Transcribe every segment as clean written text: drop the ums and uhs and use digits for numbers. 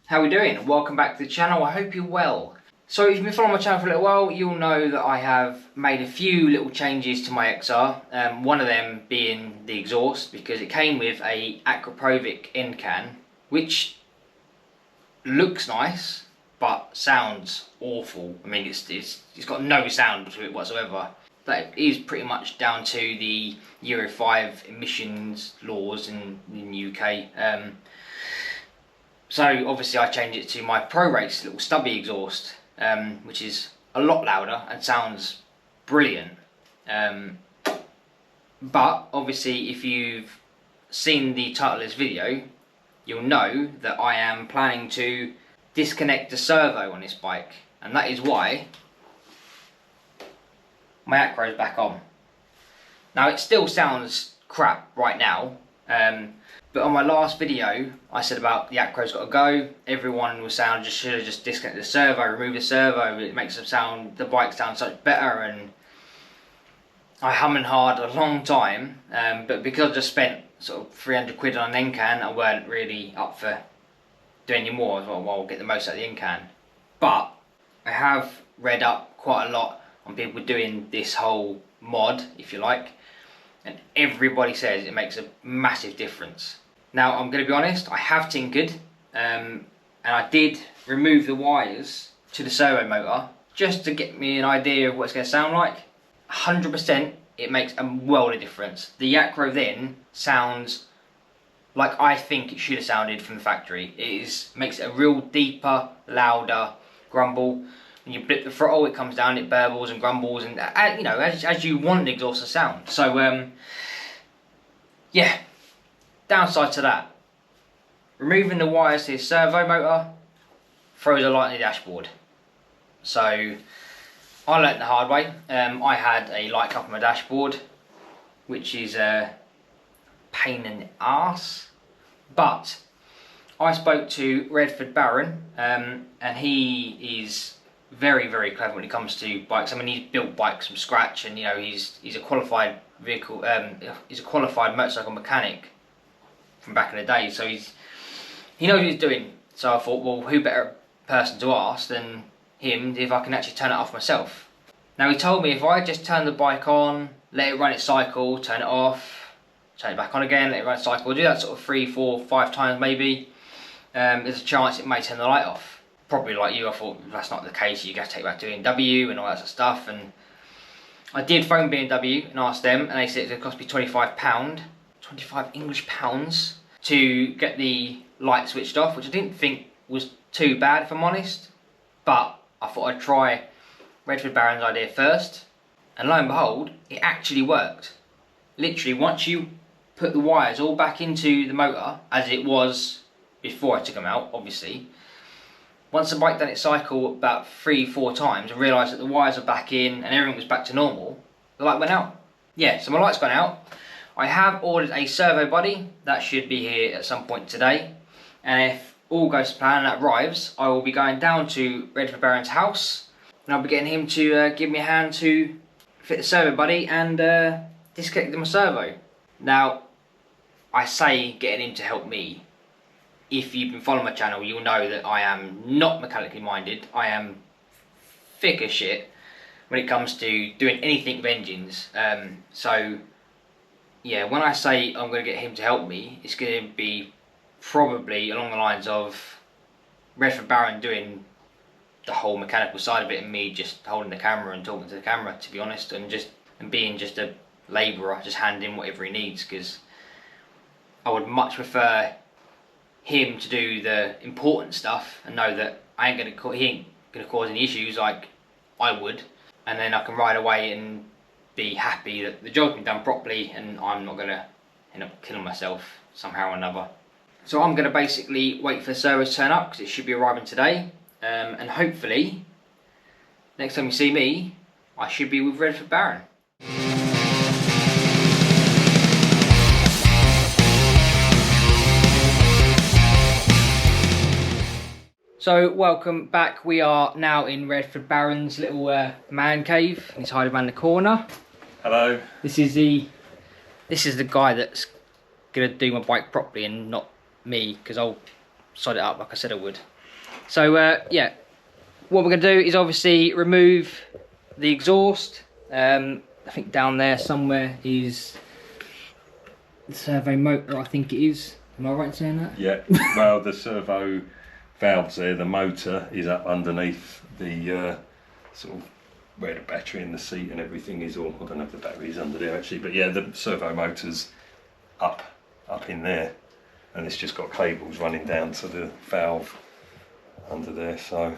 How are we doing? Welcome back to the channel. I hope you're well. So if you've been following my channel for a little while, you'll know that I have made a few little changes to my XR. One of them being the exhaust, because it came with a Akropovic end can, which looks nice but sounds awful. I mean, it's got no sound to it whatsoever. That is pretty much down to the Euro 5 emissions laws in the UK. So obviously I changed it to my Pro Race little stubby exhaust, which is a lot louder and sounds brilliant. But obviously if you've seen the title of this video, you'll know that I am planning to disconnect the servo on this bike, and that is why my Acro's back on. Now it still sounds crap right now, but on my last video I said about the Acro's got to go. Everyone was saying I should have just disconnected the servo, remove the servo, it makes the bike sound such better, and I hum and hard a long time, but because I just spent sort of 300 quid on an end can, I weren't really up for doing any more. Well, I'll get the most out of the end can. But I have read up quite a lot on people doing this whole mod, if you like, and everybody says it makes a massive difference. Now I'm going to be honest, I have tinkered, and I did remove the wires to the servo motor just to get me an idea of what it's going to sound like. 100% it makes a world of difference. The Acro then sounds like I think it should have sounded from the factory. It makes it a real deeper, louder grumble. When you blip the throttle, it comes down, it burbles and grumbles, and you know, as you want the exhaust to sound. So yeah, downside to that, removing the wires to the servo motor throws a light in the dashboard. So I learnt the hard way. I had a light cup on my dashboard, which is a pain in the arse. But I spoke to RST Paragon, and he is very, very clever when it comes to bikes. I mean, he's built bikes from scratch, and you know, he's a qualified vehicle, he's a qualified motorcycle mechanic from back in the day. So he knows what he's doing. So I thought, well, who better person to ask than him if I can actually turn it off myself. Now he told me if I just turn the bike on, let it run its cycle, turn it off, turn it back on again, let it run its cycle, do that sort of 3, 4, 5 times maybe, there's a chance it may turn the light off. Probably like you, I thought that's not the case, you have to take back to BMW and all that sort of stuff. And I did phone BMW and asked them, and they said it would cost me £25, 25 English pounds, to get the light switched off, which I didn't think was too bad if I'm honest. But I thought I'd try RST Paragon's idea first, and lo and behold, it actually worked. Literally, once you put the wires all back into the motor, as it was before I took them out, obviously, once the bike done its cycle about 3, 4 times and realised that the wires are back in and everything was back to normal, the light went out. Yeah, so my light's gone out. I have ordered a servo body, that should be here at some point today, and if all goes to plan and that arrives, I will be going down to RST Paragon's house, and I'll be getting him to give me a hand to fit the servo body and disconnect my servo. Now, I say getting him to help me. If you've been following my channel, you'll know that I am not mechanically minded. I am thick as shit when it comes to doing anything with engines. So yeah, when I say I'm going to get him to help me, it's going to be probably along the lines of RST Paragon doing the whole mechanical side of it and me just holding the camera and talking to the camera, to be honest, and being just a labourer, just handing whatever he needs, because I would much prefer him to do the important stuff and know that he ain't gonna cause any issues like I would, and then I can ride away and be happy that the job's been done properly and I'm not gonna end up killing myself somehow or another. So I'm gonna basically wait for the servo to turn up, because it should be arriving today, and hopefully next time you see me I should be with RST Paragon. So welcome back. We are now in RST Paragon's little man cave. He's hiding around the corner. Hello. This is the guy that's gonna do my bike properly and not me, because I'll sod it up like I said I would. So yeah, what we're going to do is obviously remove the exhaust. I think down there somewhere is the servo motor, I think it is. Am I right in saying that? Yeah, well the servo valves there, the motor is up underneath the sort of where the battery and the seat and everything is, or I don't know if the battery is under there actually, but yeah, the servo motor's up in there, and it's just got cables running down to the valve under there. So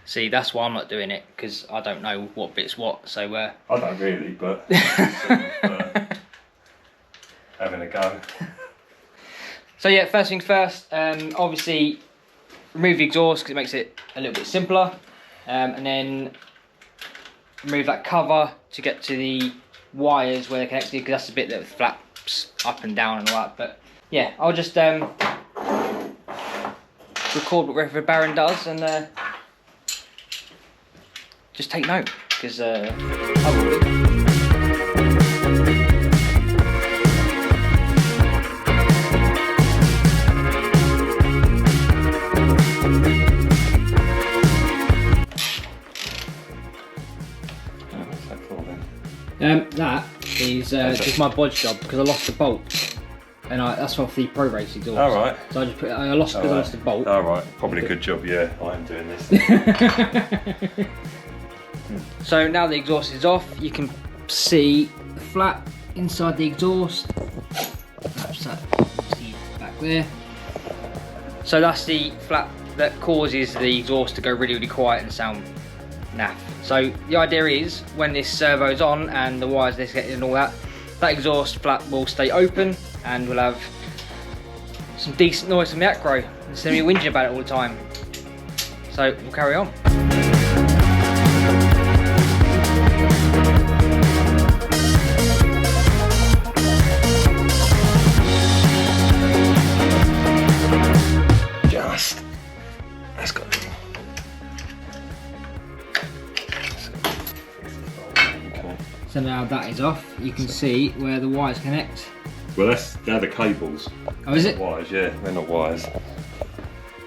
see, that's why I'm not doing it, because I don't know what bit's what. So I don't really, but sort of, having a go. So yeah, first things first, obviously remove the exhaust because it makes it a little bit simpler, and then remove that cover to get to the wires where they're connected, because that's the bit that flaps up and down and all that. But yeah, I'll just record what Reassembling Baron does and just take note, because I will. That is just my bodge job, because I lost the bolt, and that's off the Pro Race exhaust. All right. So I just put I lost because I lost the bolt. All right. Probably a good job. Yeah, I am doing this. So now the exhaust is off, you can see the flap inside the exhaust. Perhaps that, see back there. So that's the flap that causes the exhaust to go really, really quiet and sound naff. So the idea is, when this servo's on and the wires disconnected and all that, that exhaust flap will stay open and we'll have some decent noise from the Acro instead of me whinging about it all the time. So we'll carry on. That's got it. So now that is off, you can see where the wires connect. Well, they're the cables. Oh, is it? Wires, yeah, they're not wires.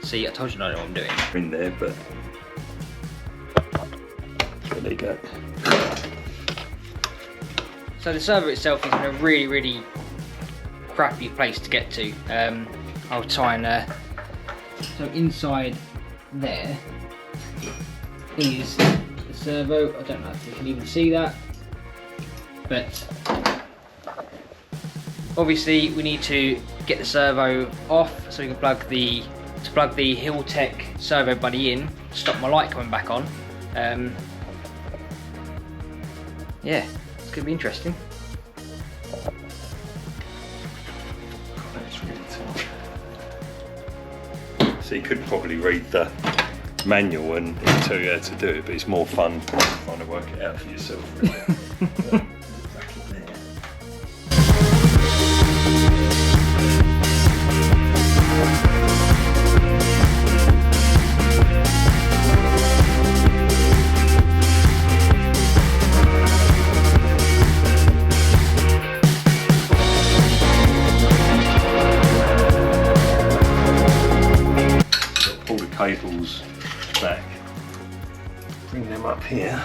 See, I told you I know what I'm doing. In there, but there you go. So the servo itself is in a really, really crappy place to get to. I'll try and so inside there is the servo. I don't know if you can even see that, but obviously we need to get the servo off so we can plug the healtec servo body in, stop my light coming back on. Yeah, it's gonna be interesting. That's really tough. So you could probably read the manual and tell you how to do it, but it's more fun trying to work it out for yourself, really. Cables back, bring them up here.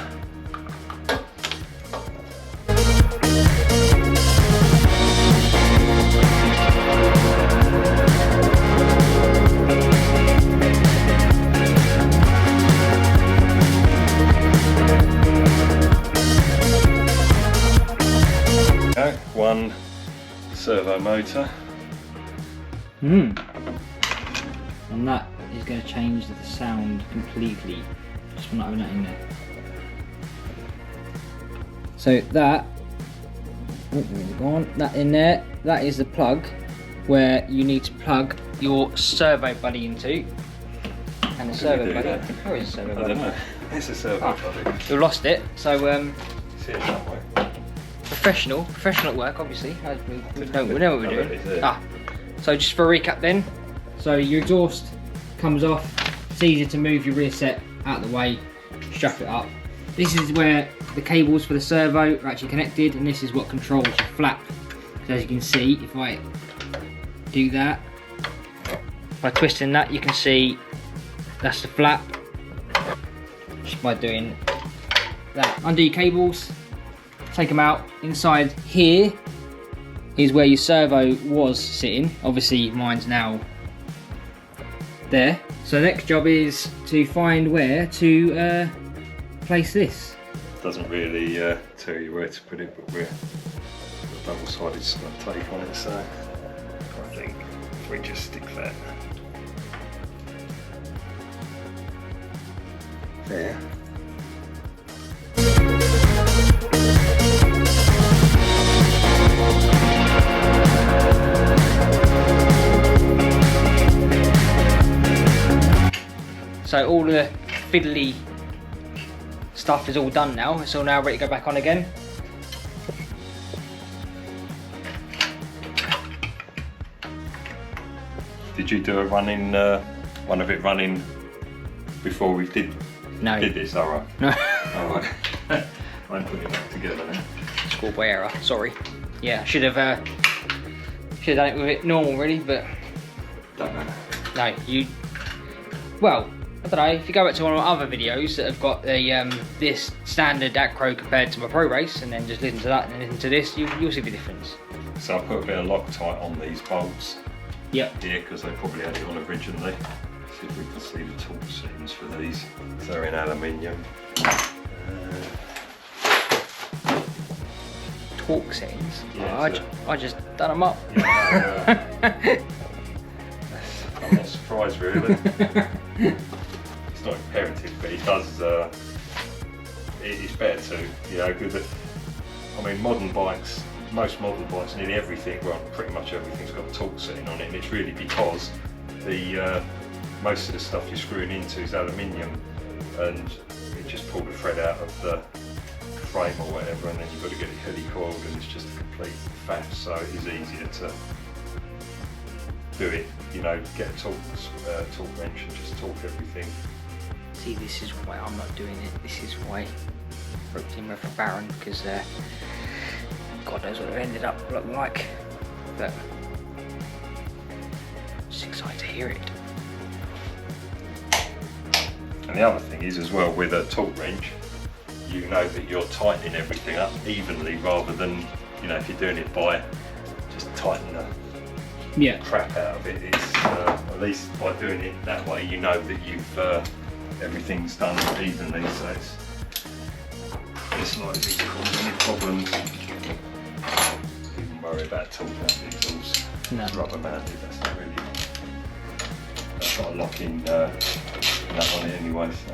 Okay, one servo motor. And that is going to change the sound completely, just from not having that in there. So that, that in there, that is the plug where you need to plug your servo buddy into. And the servo buddy, where is the servo buddy? I don't know, it's a servo buddy. We've lost it, so See it that way. professional at work, obviously. We know what we're doing. So just for a recap then, so your exhaust comes off, it's easier to move your rear set out of the way, strap it up. This is where the cables for the servo are actually connected, and this is what controls your flap. So as you can see, if I do that, By twisting that, you can see that's the flap. Just by doing that. Undo your cables, take them out. Inside here is where your servo was sitting. Obviously mine's now there. So the next job is to find where to place this. Doesn't really tell you where to put it, but we're double-sided slot tape on it, so I think if we just stick that there. So all the fiddly stuff is all done now. It's all now ready to go back on again. Did you do a running, one of it running before we did this? All right. No. All right. I'm putting it back together now. Schoolboy error. Sorry. Yeah, should have done it with it normal, really, but Don't matter. no. Well, I don't know. If you go back to one of my other videos that have got the this standard Acro compared to my Pro Race, and then just listen to that and then listen to this, you'll see the difference. So I put a bit of Loctite on these bolts. Yep. Here, because they probably had it on originally. See if we can see the torque seams for these. So they're in aluminium. Torque settings. Yeah, oh, I just done them up. Yeah, I'm not surprised really. It's not imperative, but it does. It's better to, you know, because I mean, modern bikes. Most modern bikes, nearly everything, well, pretty much everything's got a torque setting on it, and it's really because the most of the stuff you're screwing into is aluminium, and it just pulled the thread out of the frame or whatever, and then you've got to get it helicoiled, and it's just a complete faff. So it is easier to do it, you know, get a torque wrench and just torque everything. See, this is why I'm not doing it. This is why I roped in with a Baron, because God knows what it ended up looking like, but I'm just excited to hear it. And the other thing is as well, with a torque wrench, you know that you're tightening everything up evenly rather than, you know, if you're doing it by just tightening the crap out of it. It's at least by doing it that way, you know that you've everything's done evenly, so it's likely to cause any problems. Worry about torque out the exhaust. No. It's rubber mounted, that's not really, that's got a lock-in nut on it anyway, so.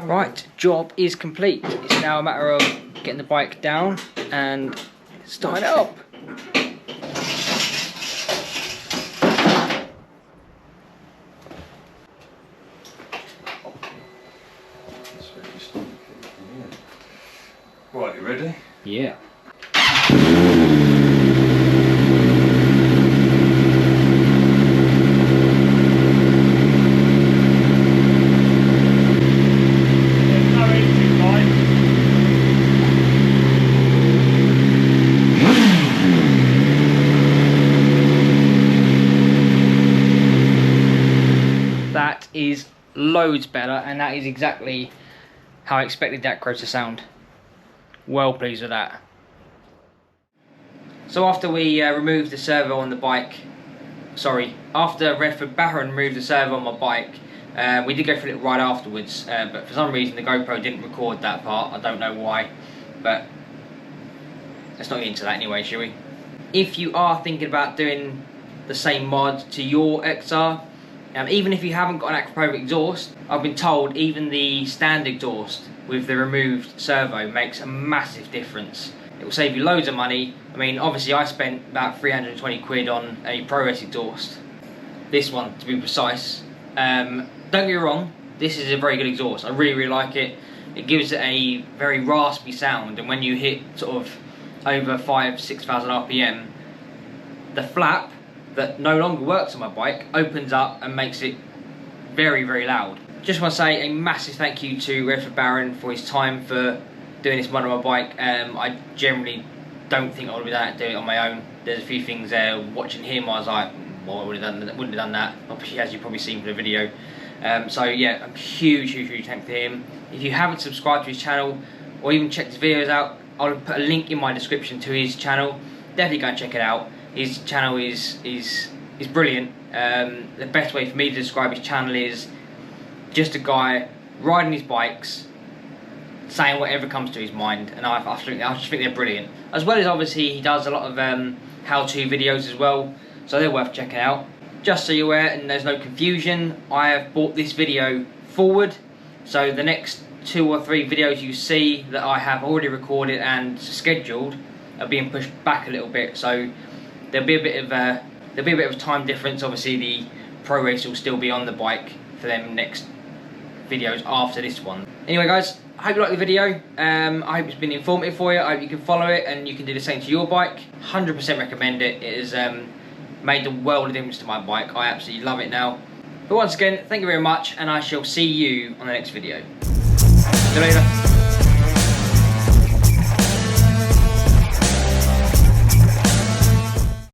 Right, job is complete. It's now a matter of getting the bike down and starting it up. Right, you ready? Yeah. Is loads better, and that is exactly how I expected that Acro to sound. Well pleased with that. So after we removed the servo on the bike, after Redford Baron removed the servo on my bike, we did go through it right afterwards, but for some reason the GoPro didn't record that part. I don't know why, but let's not get into that anyway, shall we? If you are thinking about doing the same mod to your XR, even if you haven't got an Akropovic exhaust, I've been told even the standard exhaust with the removed servo makes a massive difference. It will save you loads of money. I mean, obviously I spent about 320 quid on a Pro Race exhaust. This one, to be precise. Don't get me wrong, this is a very good exhaust. I really, really like it. It gives it a very raspy sound, and when you hit sort of over 5,000–6,000 RPM, the flap that no longer works on my bike opens up and makes it very, very loud. Just want to say a massive thank you to RST Paragon for his time for doing this mod on my bike. I generally don't think I would be able to do it on my own. There's a few things there. Watching him, I was like, well, I wouldn't have done that. Obviously, as you've probably seen from the video. So yeah, a huge thank for him. If you haven't subscribed to his channel or even checked his videos out, I'll put a link in my description to his channel. Definitely go and check it out. His channel is brilliant. The best way for me to describe his channel is just a guy riding his bikes, saying whatever comes to his mind, and I just think they're brilliant. As well as obviously he does a lot of how-to videos as well, so they're worth checking out. Just so you're aware and there's no confusion, I have brought this video forward, so the next 2 or 3 videos you see that I have already recorded and scheduled are being pushed back a little bit, so there'll be a bit of a time difference. Obviously the Pro Race will still be on the bike for them next videos after this one. Anyway guys, I hope you like the video. I hope it's been informative for you. I hope you can follow it and you can do the same to your bike. 100% recommend it. It has made the world of difference to my bike. I absolutely love it now. But once again, thank you very much, and I shall see you on the next video. See you later.